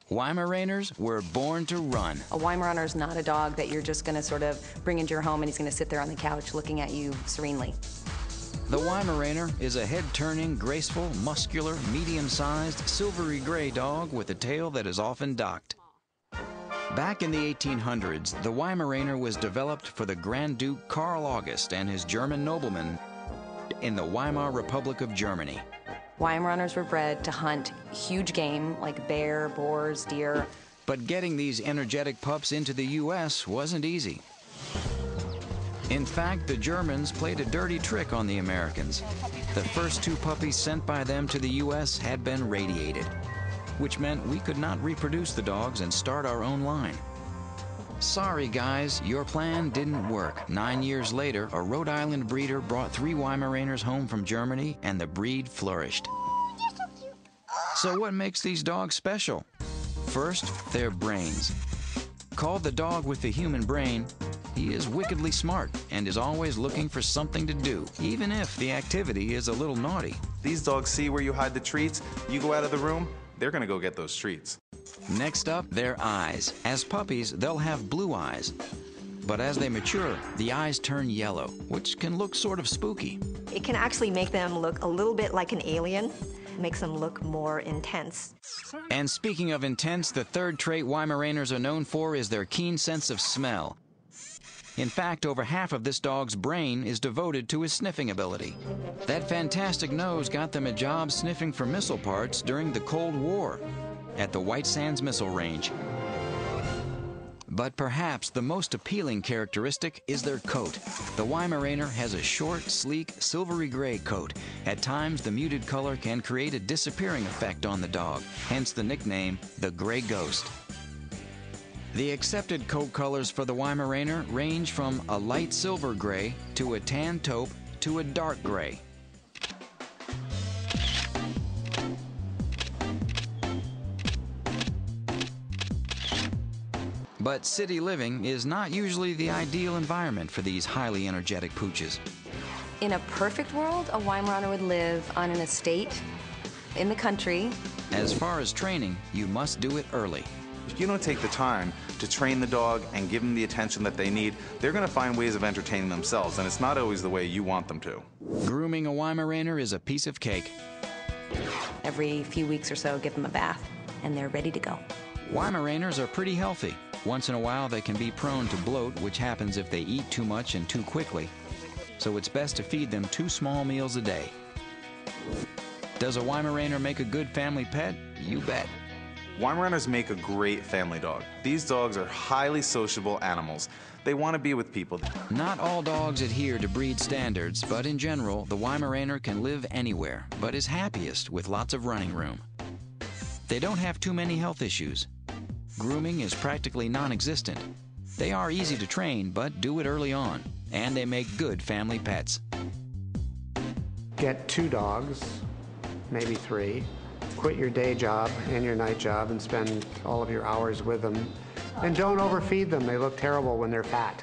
Weimaraners were born to run. A Weimaraner is not a dog that you're just going to sort of bring into your home and he's going to sit there on the couch looking at you serenely. The Weimaraner is a head-turning, graceful, muscular, medium-sized, silvery gray dog with a tail that is often docked. Back in the 1800s, the Weimaraner was developed for the Grand Duke Karl August and his German noblemen in the Weimar Republic of Germany. Weimaraners were bred to hunt huge game like bear, boars, deer. But getting these energetic pups into the U.S. wasn't easy. In fact, the Germans played a dirty trick on the Americans. The first 2 puppies sent by them to the U.S. had been radiated, which meant we could not reproduce the dogs and start our own line. Sorry guys, your plan didn't work. 9 years later, a Rhode Island breeder brought 3 Weimaraners home from Germany and the breed flourished. So what makes these dogs special? First, their brains. Called the dog with the human brain, he is wickedly smart and is always looking for something to do, even if the activity is a little naughty. These dogs see where you hide the treats, you go out of the room, they're gonna go get those treats. Next up, their eyes. As puppies, they'll have blue eyes. But as they mature, the eyes turn yellow, which can look sort of spooky. It can actually make them look a little bit like an alien. It makes them look more intense. And speaking of intense, the third trait Weimaraners are known for is their keen sense of smell. In fact, over half of this dog's brain is devoted to his sniffing ability. That fantastic nose got them a job sniffing for missile parts during the Cold War at the White Sands Missile Range. But perhaps the most appealing characteristic is their coat. The Weimaraner has a short, sleek, silvery gray coat. At times, the muted color can create a disappearing effect on the dog, hence the nickname, the Gray Ghost. The accepted coat colors for the Weimaraner range from a light silver gray to a tan taupe to a dark gray. But city living is not usually the ideal environment for these highly energetic pooches. In a perfect world, a Weimaraner would live on an estate in the country. As far as training, you must do it early. If you don't take the time to train the dog and give them the attention that they need, they're going to find ways of entertaining themselves, and it's not always the way you want them to. Grooming a Weimaraner is a piece of cake. Every few weeks or so, give them a bath, and they're ready to go. Weimaraners are pretty healthy. Once in a while, they can be prone to bloat, which happens if they eat too much and too quickly. So it's best to feed them 2 small meals a day. Does a Weimaraner make a good family pet? You bet. Weimaraners make a great family dog. These dogs are highly sociable animals. They want to be with people. Not all dogs adhere to breed standards, but in general, the Weimaraner can live anywhere, but is happiest with lots of running room. They don't have too many health issues. Grooming is practically non-existent. They are easy to train, but do it early on, and they make good family pets. Get 2 dogs, maybe 3. Quit your day job and your night job and spend all of your hours with them. And don't overfeed them. They look terrible when they're fat.